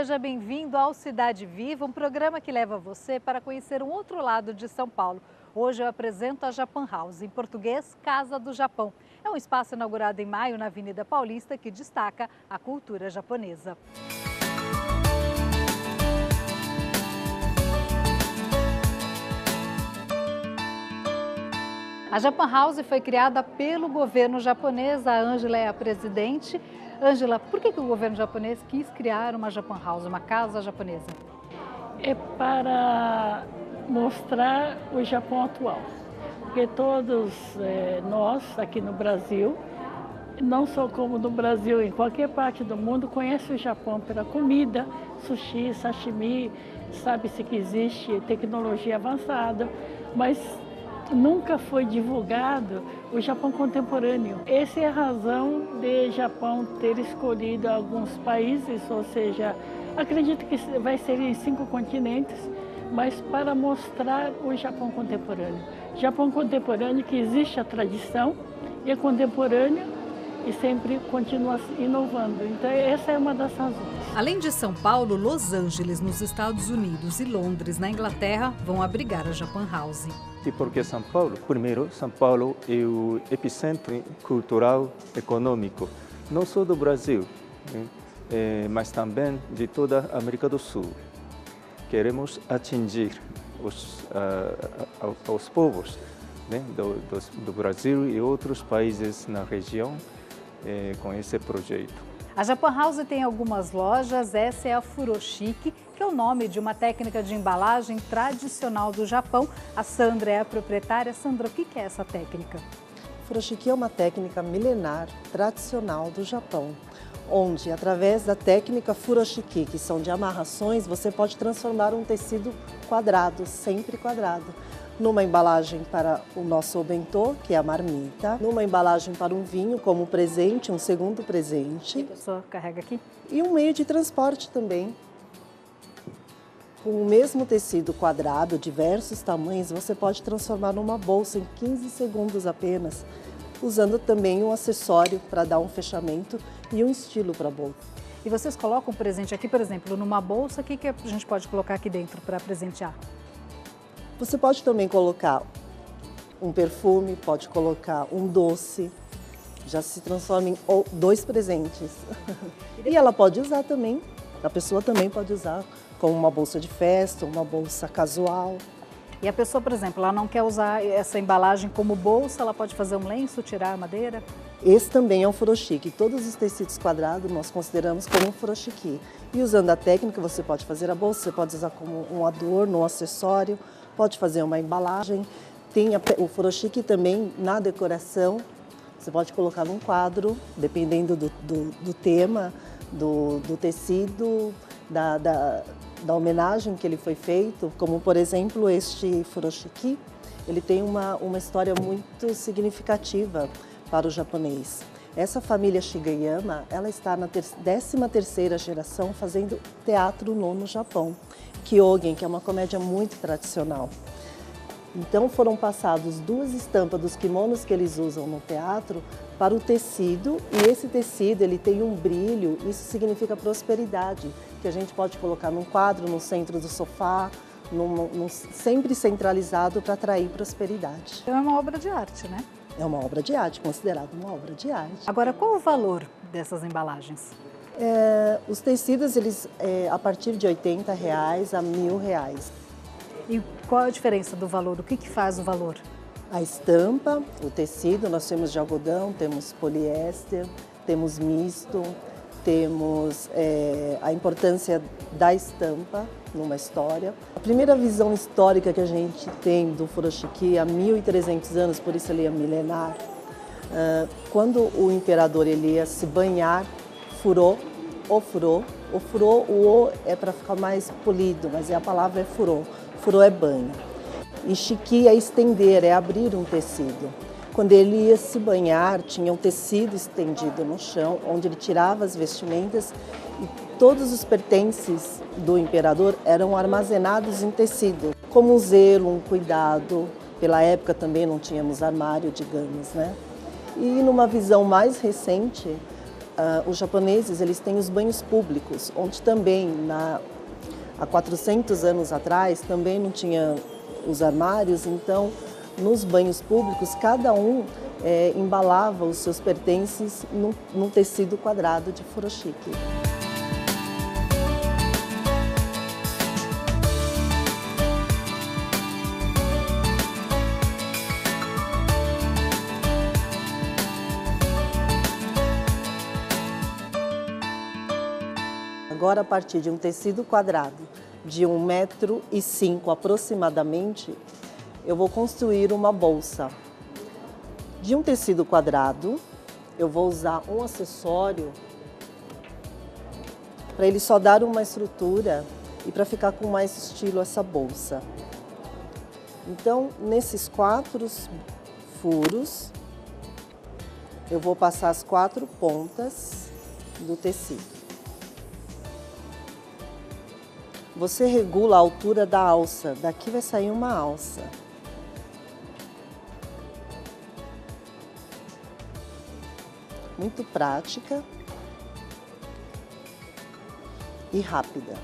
seja bem-vindo ao Cidade Viva, um programa que leva você para conhecer um outro lado de São Paulo. Hoje eu apresento a Japan House, em português, Casa do Japão. É um espaço inaugurado em maio na Avenida Paulista que destaca a cultura japonesa. A Japan House foi criada pelo governo japonês, a Ângela é a presidente. Ângela, por que o governo japonês quis criar uma Japan House, uma casa japonesa? É para mostrar o Japão atual, porque todos nós aqui no Brasil, não só como no Brasil, em qualquer parte do mundo, conhece o Japão pela comida, sushi, sashimi, sabe-se que existe tecnologia avançada, mas nunca foi divulgado o Japão contemporâneo. Essa é a razão de Japão ter escolhido alguns países, ou seja, acredito que vai ser em 5 continentes, mas para mostrar o Japão contemporâneo. Japão contemporâneo que existe a tradição e é contemporâneo e sempre continua inovando. Então essa é uma das razões. Além de São Paulo, Los Angeles, nos Estados Unidos, e Londres, na Inglaterra, vão abrigar a Japan House. E por que São Paulo? Primeiro, São Paulo é o epicentro cultural econômico, não só do Brasil, mas também de toda a América do Sul. Queremos atingir os povos do Brasil e outros países na região com esse projeto. A Japan House tem algumas lojas, essa é a Furoshiki, que é o nome de uma técnica de embalagem tradicional do Japão. A Sandra é a proprietária. Sandra, o que é essa técnica? Furoshiki é uma técnica milenar tradicional do Japão, onde através da técnica Furoshiki, que são de amarrações, você pode transformar um tecido quadrado, sempre quadrado, numa embalagem para o nosso bentô, que é a marmita, numa embalagem para um vinho como presente, um segundo presente. A pessoa carrega aqui. E um meio de transporte também. Com o mesmo tecido quadrado, diversos tamanhos, você pode transformar numa bolsa em 15 segundos apenas, usando também um acessório para dar um fechamento e um estilo para a bolsa. E vocês colocam presente aqui, por exemplo, numa bolsa, o que a gente pode colocar aqui dentro para presentear? Você pode também colocar um perfume, pode colocar um doce, já se transforma em 2 presentes. E ela pode usar também, a pessoa também pode usar como uma bolsa de festa, uma bolsa casual. E a pessoa, por exemplo, ela não quer usar essa embalagem como bolsa, ela pode fazer um lenço, tirar a madeira? Esse também é um furoshiki. Todos os tecidos quadrados nós consideramos como um furoshiki. E usando a técnica, você pode fazer a bolsa, você pode usar como um adorno, um acessório, pode fazer uma embalagem. Tem o furoshiki também na decoração. Você pode colocar num quadro, dependendo do tema, do tecido, da homenagem que ele foi feito. Como, por exemplo, este furoshiki, ele tem uma história muito significativa para o japonês. Essa família Shigeyama, ela está na 13ª geração fazendo teatro no Japão. Kyogen, que é uma comédia muito tradicional. Então foram passadas 2 estampas dos kimonos que eles usam no teatro para o tecido, e esse tecido ele tem um brilho, isso significa prosperidade, que a gente pode colocar num quadro, no centro do sofá, sempre centralizado para atrair prosperidade. Então é uma obra de arte, né? É uma obra de arte, considerada uma obra de arte. Agora, qual o valor dessas embalagens? Os tecidos, eles a partir de R$80 a R$1.000. E qual a diferença do valor? O que faz o valor? A estampa, o tecido, nós temos de algodão, temos poliéster, temos misto, temos a importância da estampa numa história. A primeira visão histórica que a gente tem do furoshiki há 1.300 anos, por isso ele é milenar, quando o imperador ele ia se banhar, furou, o furou, o é para ficar mais polido, mas a palavra é furou. Furou é banho. E shiki é estender, é abrir um tecido. Quando ele ia se banhar, tinha um tecido estendido no chão, onde ele tirava as vestimentas e todos os pertences do imperador eram armazenados em tecido. Como um zelo, um cuidado. Pela época também não tínhamos armário, digamos, né? E numa visão mais recente, os japoneses eles têm os banhos públicos, onde também há 400 anos atrás também não tinha os armários, então nos banhos públicos cada um embalava os seus pertences num tecido quadrado de furoshiki. Agora, a partir de um tecido quadrado de 1,5 m aproximadamente, eu vou construir uma bolsa. De um tecido quadrado, eu vou usar um acessório para ele só dar uma estrutura e para ficar com mais estilo essa bolsa. Então, nesses 4 furos, eu vou passar as 4 pontas do tecido. Você regula a altura da alça, daqui vai sair uma alça. Muito prática e rápida.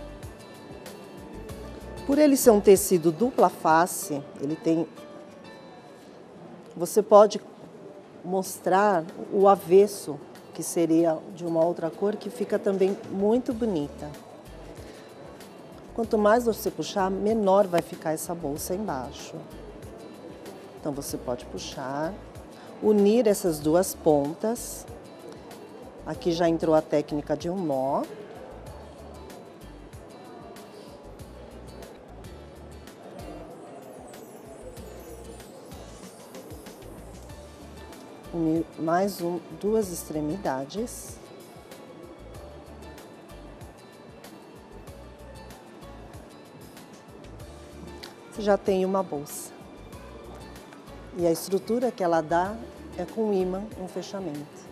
Por ele ser um tecido dupla face, você pode mostrar o avesso, que seria de uma outra cor, que fica também muito bonita. Quanto mais você puxar, menor vai ficar essa bolsa embaixo. Então você pode puxar, unir essas 2 pontas. Aqui já entrou a técnica de um nó. Unir mais 2 extremidades. Você já tem uma bolsa. E a estrutura que ela dá é com ímã, um fechamento.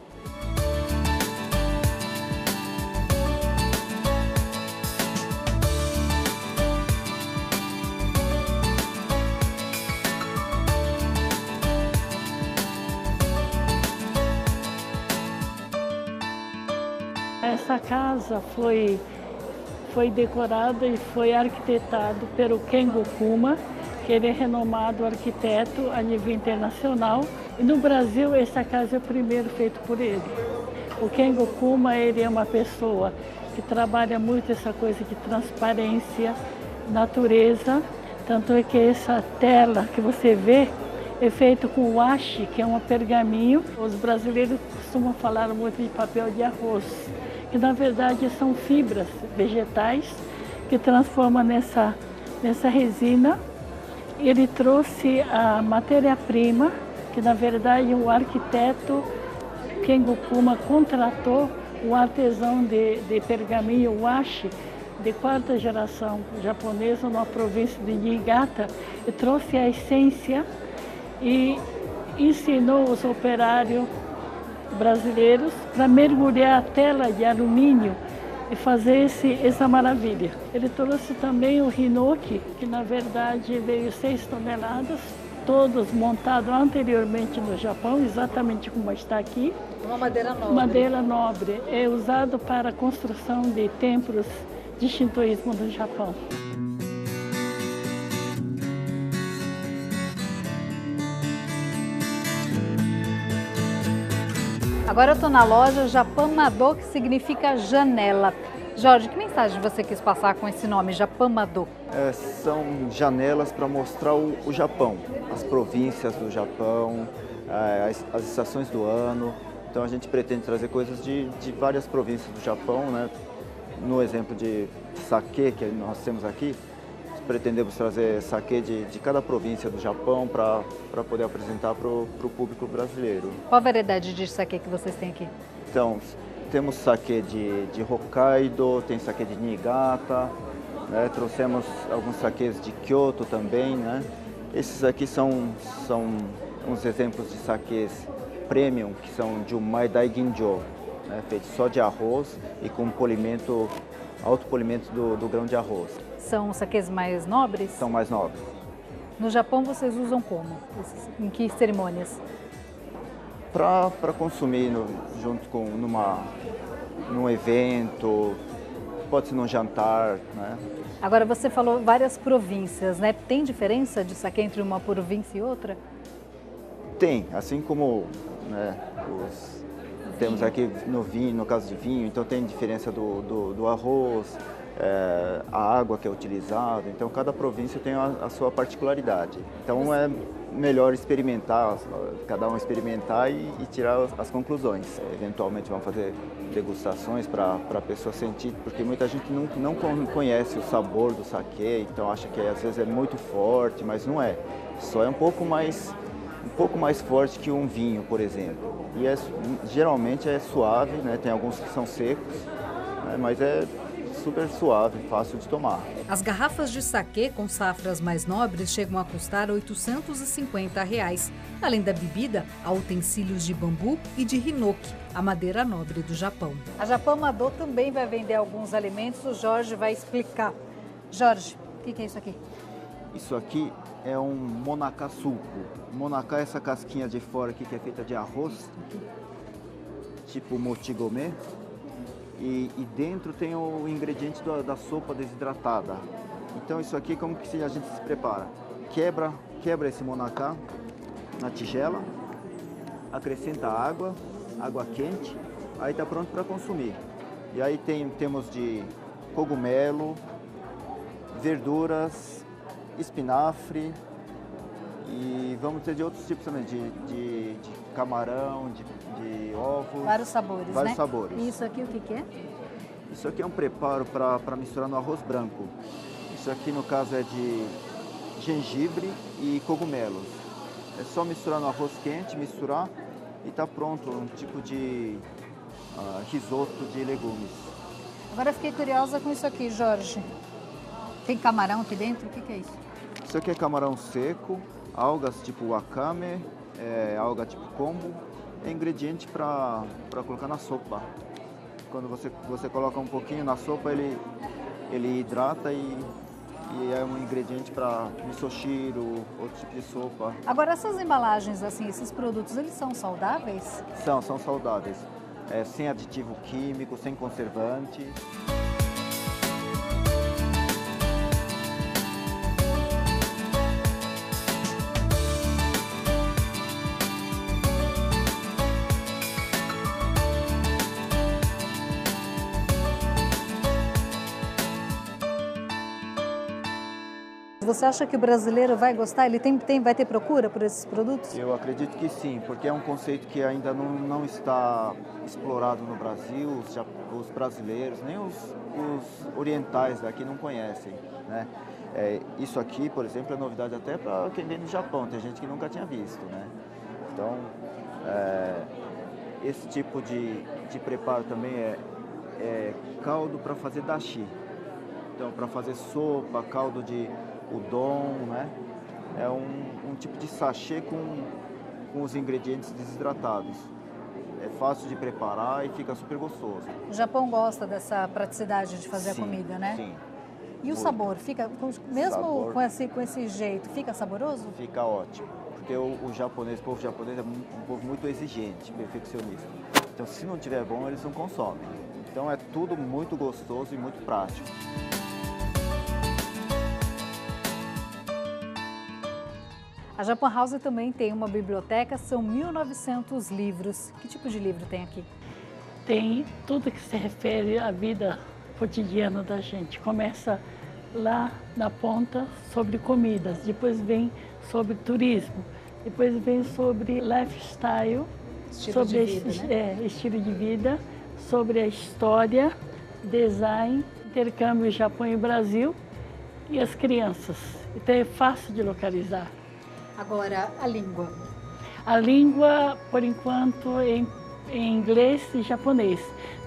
Essa casa foi decorada e foi arquitetado pelo Kengo Kuma, que ele é renomado arquiteto a nível internacional. E no Brasil, essa casa é o primeiro feito por ele. O Kengo Kuma, ele é uma pessoa que trabalha muito essa coisa de transparência, natureza. Tanto é que essa tela que você vê é feita com washi, que é um pergaminho. Os brasileiros costumam falar muito de papel de arroz, que na verdade são fibras vegetais que transformam nessa resina. Ele trouxe a matéria-prima, que na verdade o arquiteto Kengo Kuma contratou um artesão de pergaminho washi de 4ª geração japonesa, na província de Niigata, e trouxe a essência e ensinou os operários brasileiros para mergulhar a tela de alumínio e fazer essa maravilha. Ele trouxe também o hinoki, que na verdade veio 6 toneladas, todos montados anteriormente no Japão, exatamente como está aqui. Uma madeira nobre. Madeira nobre. É usado para a construção de templos de shintoísmo no Japão. Agora eu estou na loja Japamado, que significa janela. Jorge, que mensagem você quis passar com esse nome, Japamado? São janelas para mostrar o Japão, as províncias do Japão, as estações do ano. Então a gente pretende trazer coisas de várias províncias do Japão, né? No exemplo de sake que nós temos aqui, pretendemos trazer sake de cada província do Japão para poder apresentar para o público brasileiro. Qual a variedade de sake que vocês têm aqui? Então, temos sake de Hokkaido, tem sake de Niigata, né? Trouxemos alguns sakes de Kyoto também, né? Esses aqui são uns exemplos de sakes premium, que são de Umai Dai Ginjo, né? Feito só de arroz e com polimento, alto polimento do grão de arroz. São sakes mais nobres? São mais nobres. No Japão vocês usam como? Em que cerimônias? para consumir junto com num evento, pode ser num jantar, né? Agora, você falou várias províncias, né? Tem diferença de saquê entre uma província e outra? Tem, assim como, né, temos aqui no vinho, no caso de vinho, então tem diferença do arroz, a água que é utilizada, então cada província tem a sua particularidade. Então é melhor experimentar, cada um experimentar e tirar as conclusões. Eventualmente vamos fazer degustações para a pessoa sentir, porque muita gente não conhece o sabor do saquê, então acha que às vezes é muito forte, mas não é. Só é um pouco mais forte que um vinho, por exemplo. E geralmente é suave, né? Tem alguns que são secos, né? Mas é super suave, fácil de tomar. As garrafas de saquê com safras mais nobres chegam a custar R$ 850. Além da bebida, há utensílios de bambu e de hinoki, a madeira nobre do Japão. A Japão Amador também vai vender alguns alimentos, o Jorge vai explicar. Jorge, o que é isso aqui? Isso aqui é um monacá suco. Monacá é essa casquinha de fora aqui que é feita de arroz, tipo mochigomê. E dentro tem o ingrediente da sopa desidratada. Então isso aqui, como que a gente se prepara? Quebra esse monacá na tigela, acrescenta água quente, aí está pronto para consumir. E aí temos de cogumelo, verduras, espinafre e vamos ter de outros tipos também, de camarão, de ovos. Vários sabores, né? Vários sabores. E isso aqui o que é? Isso aqui é um preparo para misturar no arroz branco. Isso aqui no caso é de gengibre e cogumelos. É só misturar no arroz quente, misturar e está pronto, um tipo de risoto de legumes. Agora eu fiquei curiosa com isso aqui, Jorge. Tem camarão aqui dentro? O que é isso? Isso aqui é camarão seco, algas tipo wakame, alga tipo kombu. É ingrediente para colocar na sopa. Quando você coloca um pouquinho na sopa, ele hidrata e é um ingrediente para misoshiro, outro tipo de sopa. Agora, essas embalagens, assim, esses produtos, eles são saudáveis? São saudáveis. Sem aditivo químico, sem conservante. Você acha que o brasileiro vai gostar? Ele vai ter procura por esses produtos? Eu acredito que sim, porque é um conceito que ainda não está explorado no Brasil. Os brasileiros, nem os orientais daqui não conhecem, né? Isso aqui, por exemplo, é novidade até para quem vem do Japão. Tem gente que nunca tinha visto, né? Então, esse tipo de preparo também é caldo para fazer dashi. Então, para fazer sopa, caldo de udon, né? É um tipo de sachê com os ingredientes desidratados. É fácil de preparar e fica super gostoso. O Japão gosta dessa praticidade de fazer a comida, né? Sim. E o sabor? Fica, mesmo com esse jeito, fica saboroso? Fica ótimo. Porque o povo japonês é um povo muito exigente, perfeccionista. Então, se não tiver bom, eles não consomem. Então, é tudo muito gostoso e muito prático. A Japan House também tem uma biblioteca, são 1.900 livros. Que tipo de livro tem aqui? Tem tudo que se refere à vida cotidiana da gente. Começa lá na ponta sobre comidas, depois vem sobre turismo, depois vem sobre lifestyle, Estilo de vida, né? Estilo de vida, sobre a história, design, intercâmbio Japão e Brasil e as crianças. Então é fácil de localizar. Agora, a língua. A língua, por enquanto, em inglês e japonês.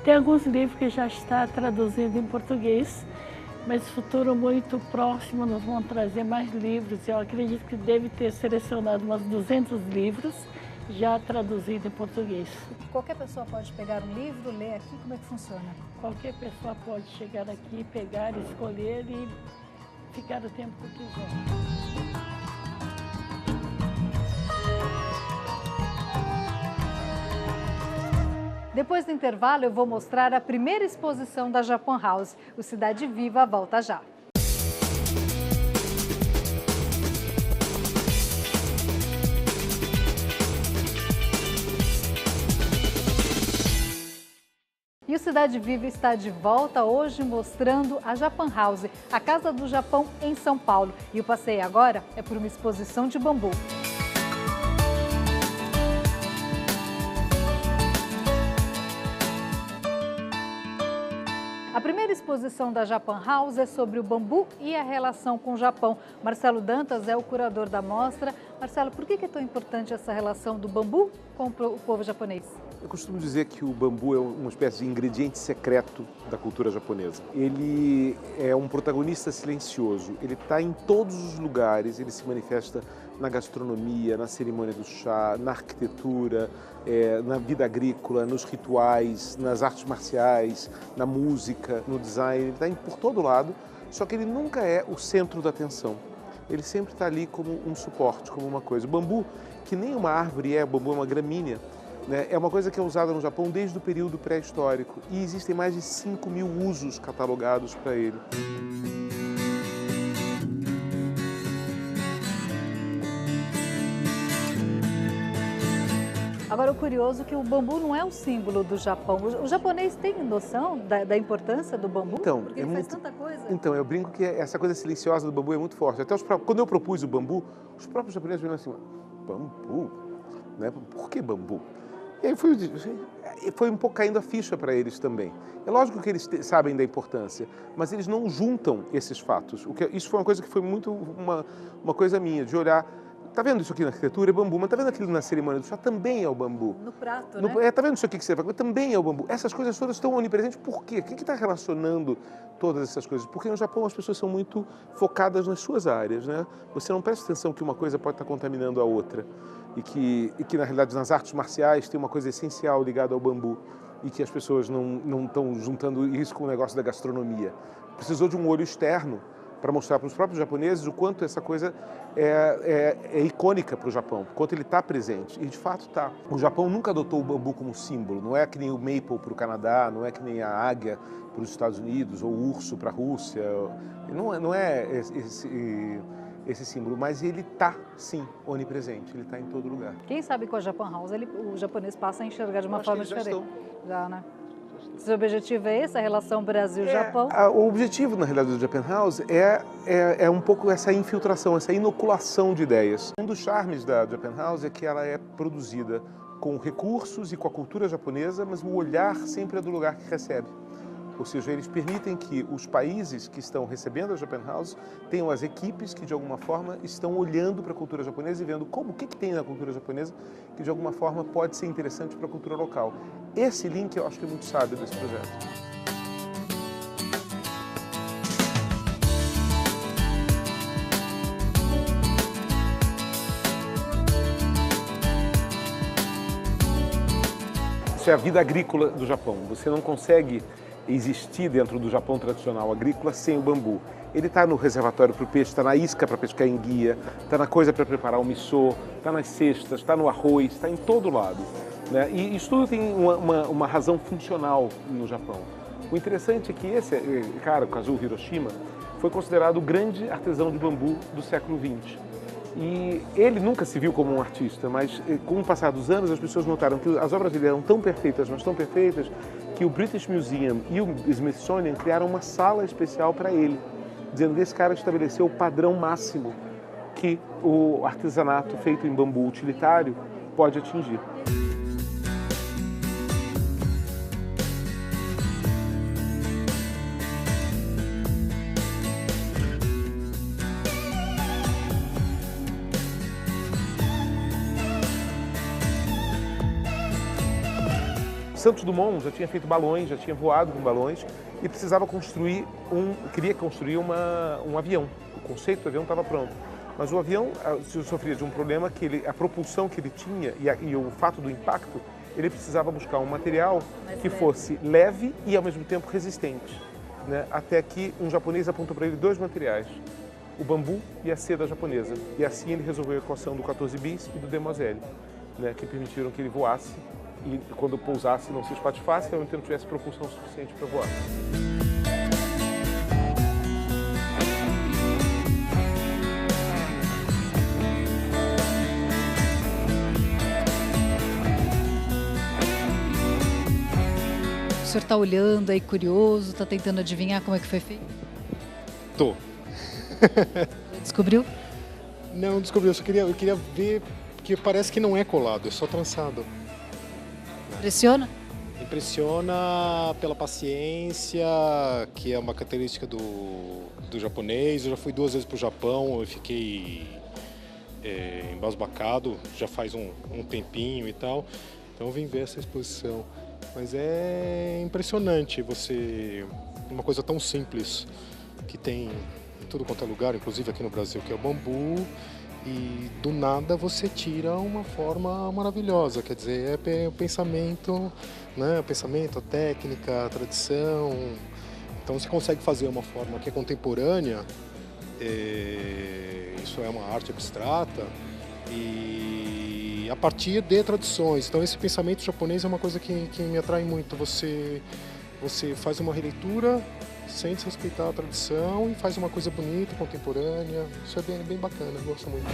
Tem alguns livros que já está traduzindo em português, mas no futuro muito próximo nós vamos trazer mais livros. Eu acredito que deve ter selecionado umas 200 livros já traduzidos em português. Qualquer pessoa pode pegar um livro, ler aqui, como é que funciona? Qualquer pessoa pode chegar aqui, pegar, escolher e ficar o tempo que quiser. Depois do intervalo, eu vou mostrar a primeira exposição da Japan House. O Cidade Viva volta já. E o Cidade Viva está de volta hoje mostrando a Japan House, a Casa do Japão em São Paulo. E o passeio agora é por uma exposição de bambu. A primeira exposição da Japan House é sobre o bambu e a relação com o Japão. Marcelo Dantas é o curador da mostra. Marcelo, por que é tão importante essa relação do bambu com o povo japonês? Eu costumo dizer que o bambu é uma espécie de ingrediente secreto da cultura japonesa. Ele é um protagonista silencioso, ele está em todos os lugares, ele se manifesta na gastronomia, na cerimônia do chá, na arquitetura, na vida agrícola, nos rituais, nas artes marciais, na música, no design, ele está por todo lado, só que ele nunca é o centro da atenção. Ele sempre está ali como um suporte, como uma coisa. O bambu, que nem uma árvore o bambu é uma gramínea, né? É uma coisa que é usada no Japão desde o período pré-histórico e existem mais de 5.000 usos catalogados para ele. Agora, o curioso é que o bambu não é o símbolo do Japão. O japonês tem noção da importância do bambu? Então, porque ele faz tanta coisa. Então, eu brinco que essa coisa silenciosa do bambu é muito forte. Até quando eu propus o bambu, os próprios japoneses viram assim, bambu? Né? Por que bambu? E aí foi um pouco caindo a ficha para eles também. É lógico que eles sabem da importância, mas eles não juntam esses fatos. Isso foi uma coisa que foi muito uma coisa minha, de olhar. Tá vendo isso aqui na arquitetura? É bambu, mas tá vendo aquilo na cerimônia do chá? Também é o bambu. No prato, né? Tá vendo isso aqui que você vai comer? Também é o bambu. Essas coisas todas estão onipresentes. Por quê? O que está relacionando todas essas coisas? Porque no Japão as pessoas são muito focadas nas suas áreas, né? Você não presta atenção que uma coisa pode estar contaminando a outra. E que na realidade, nas artes marciais tem uma coisa essencial ligada ao bambu. E que as pessoas não estão juntando isso com o negócio da gastronomia. Precisou de um olho externo para mostrar para os próprios japoneses o quanto essa coisa é icônica para o Japão, o quanto ele está presente. E de fato está. O Japão nunca adotou o bambu como símbolo, não é que nem o maple para o Canadá, não é que nem a águia para os Estados Unidos, ou o urso para a Rússia. Não é esse símbolo, mas ele está, sim, onipresente, ele está em todo lugar. Quem sabe com a Japan House o japonês passa a enxergar de uma forma diferente. Já, né? Seu objetivo é esse, a relação Brasil-Japão? O objetivo, na realidade, do Japan House é um pouco essa infiltração, essa inoculação de ideias. Um dos charmes da Japan House é que ela é produzida com recursos e com a cultura japonesa, mas o olhar sempre é do lugar que recebe. Ou seja, eles permitem que os países que estão recebendo a Japan House tenham as equipes que, de alguma forma, estão olhando para a cultura japonesa e vendo o que tem na cultura japonesa que, de alguma forma, pode ser interessante para a cultura local. Esse link eu acho que é muito sábio desse projeto. Isso é a vida agrícola do Japão. Você não consegue existir dentro do Japão tradicional agrícola sem o bambu. Ele está no reservatório para o peixe, está na isca para pescar enguia, está na coisa para preparar o miso, está nas cestas, está no arroz, está em todo lado, né? E isso tudo tem uma razão funcional no Japão. O interessante é que esse cara, o Kazuo Hiroshima, foi considerado o grande artesão de bambu do século XX. E ele nunca se viu como um artista, mas com o passar dos anos as pessoas notaram que as obras dele eram tão perfeitas, mas tão perfeitas, que o British Museum e o Smithsonian criaram uma sala especial para ele, dizendo que esse cara estabeleceu o padrão máximo que o artesanato feito em bambu utilitário pode atingir. Santos Dumont já tinha feito balões, já tinha voado com balões e precisava queria construir um avião. O conceito do avião estava pronto. Mas o avião sofria de um problema que a propulsão que ele tinha e o fato do impacto, ele precisava buscar um material que fosse leve e ao mesmo tempo resistente, né? Até que um japonês apontou para ele dois materiais, o bambu e a seda japonesa. E assim ele resolveu a equação do 14 bis e do Demoiselle, né? Que permitiram que ele voasse e quando pousasse não se espatifasse, realmente não tivesse propulsão suficiente para voar. O senhor está olhando aí, curioso, está tentando adivinhar como é que foi feito? Tô. Descobriu? Não descobri, eu queria ver, porque parece que não é colado, é só trançado. Impressiona? Impressiona pela paciência, que é uma característica do japonês. Eu já fui 2 vezes para o Japão, eu fiquei embasbacado, já faz um tempinho e tal, então eu vim ver essa exposição. Mas é impressionante uma coisa tão simples, que tem em tudo quanto é lugar, inclusive aqui no Brasil, que é o bambu, e do nada você tira uma forma maravilhosa. Quer dizer, é o pensamento, né? O pensamento, a técnica, a tradição. Então você consegue fazer uma forma que é contemporânea, isso é uma arte abstrata, e a partir de tradições. Então esse pensamento japonês é uma coisa que me atrai muito. Você faz uma releitura sem desrespeitar a tradição e faz uma coisa bonita, contemporânea. Isso é bem bacana, eu gosto muito.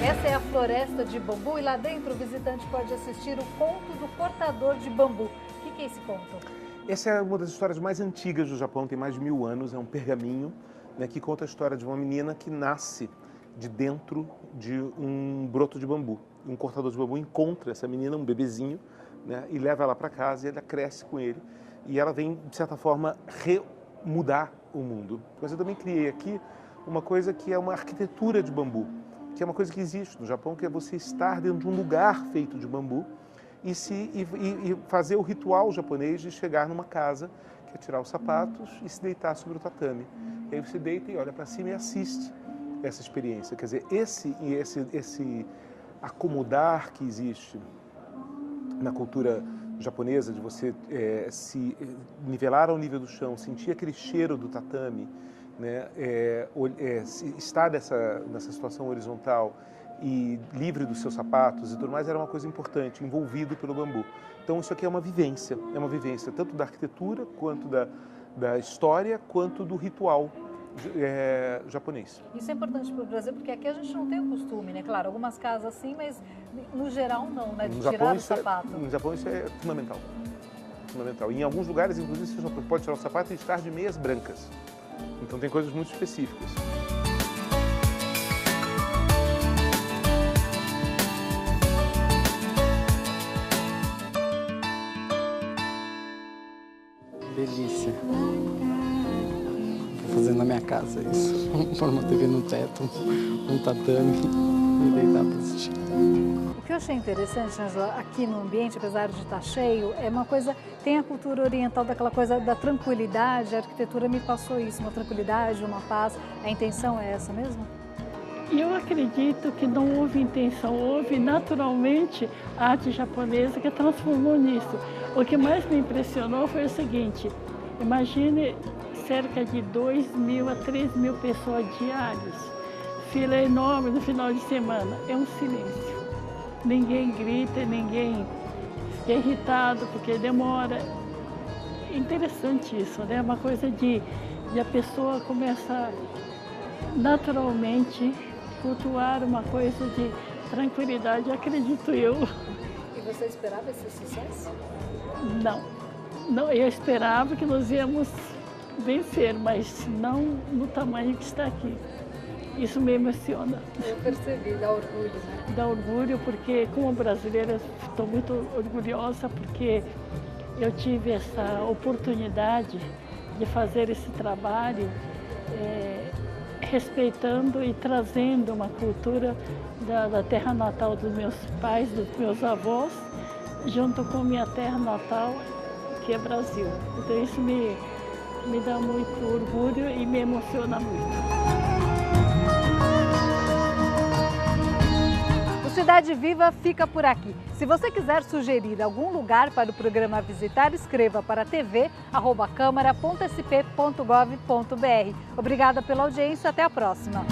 Essa é a floresta de bambu e lá dentro o visitante pode assistir o conto do cortador de bambu. O que é esse conto? Essa é uma das histórias mais antigas do Japão, tem mais de 1000 anos, é um pergaminho, né, que conta a história de uma menina que nasce de dentro de um broto de bambu. Um cortador de bambu encontra essa menina, um bebezinho, né, e leva ela para casa e ela cresce com ele. E ela vem, de certa forma, remudar o mundo. Mas eu também criei aqui uma coisa que é uma arquitetura de bambu, que é uma coisa que existe no Japão, que é você estar dentro de um lugar feito de bambu, e fazer o ritual japonês de chegar numa casa, que é tirar os sapatos e se deitar sobre o tatame. E aí você deita e olha para cima e assiste essa experiência. Quer dizer, esse acomodar que existe na cultura japonesa, de você se nivelar ao nível do chão, sentir aquele cheiro do tatame, né, estar nessa situação horizontal e livre dos seus sapatos e tudo mais, era uma coisa importante, envolvido pelo bambu. Então isso aqui é uma vivência tanto da arquitetura, quanto da história, quanto do ritual japonês. Isso é importante para o Brasil, porque aqui a gente não tem o costume, né? Claro, algumas casas sim, mas no geral não, né? De tirar o sapato. No Japão isso é fundamental. Fundamental. E em alguns lugares, inclusive, você só pode tirar o sapato e estar de meias brancas. Então tem coisas muito específicas. Delícia. Vou fazer na minha casa isso. Pôr uma TV no teto, um tatame e deitar para assistir. O que eu achei interessante, Angela, aqui no ambiente, apesar de estar cheio, é uma coisa, tem a cultura oriental daquela coisa da tranquilidade, a arquitetura me passou isso, uma tranquilidade, uma paz. A intenção é essa mesmo? E eu acredito que não houve intenção, houve naturalmente a arte japonesa que transformou nisso. O que mais me impressionou foi o seguinte: imagine cerca de 2.000 a 3.000 pessoas diárias, fila enorme no final de semana, é um silêncio. Ninguém grita, ninguém fica irritado porque demora. É interessante isso, né? Uma coisa de a pessoa começa naturalmente cultuar uma coisa de tranquilidade, acredito eu. E você esperava esse sucesso? Não, eu esperava que nós íamos vencer, mas não no tamanho que está aqui. Isso me emociona. Eu percebi, dá orgulho, né? Dá orgulho porque, como brasileira, estou muito orgulhosa porque eu tive essa oportunidade de fazer esse trabalho respeitando e trazendo uma cultura da terra natal dos meus pais, dos meus avós, junto com minha terra natal, que é Brasil. Então isso me dá muito orgulho e me emociona muito. O Cidade Cidade Viva fica por aqui. Se você quiser sugerir algum lugar para o programa visitar, escreva para tv@câmara.sp.gov.br. Obrigada pela audiência, até a próxima.